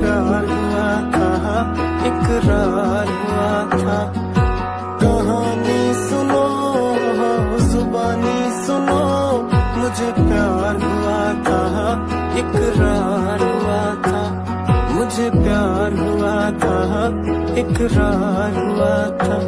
प्यार हुआ था, इकरार हुआ था। कहानी सुनो, जुबानी सुनो, मुझे प्यार हुआ था, इकरार हुआ था। मुझे प्यार हुआ था, इकरार हुआ था।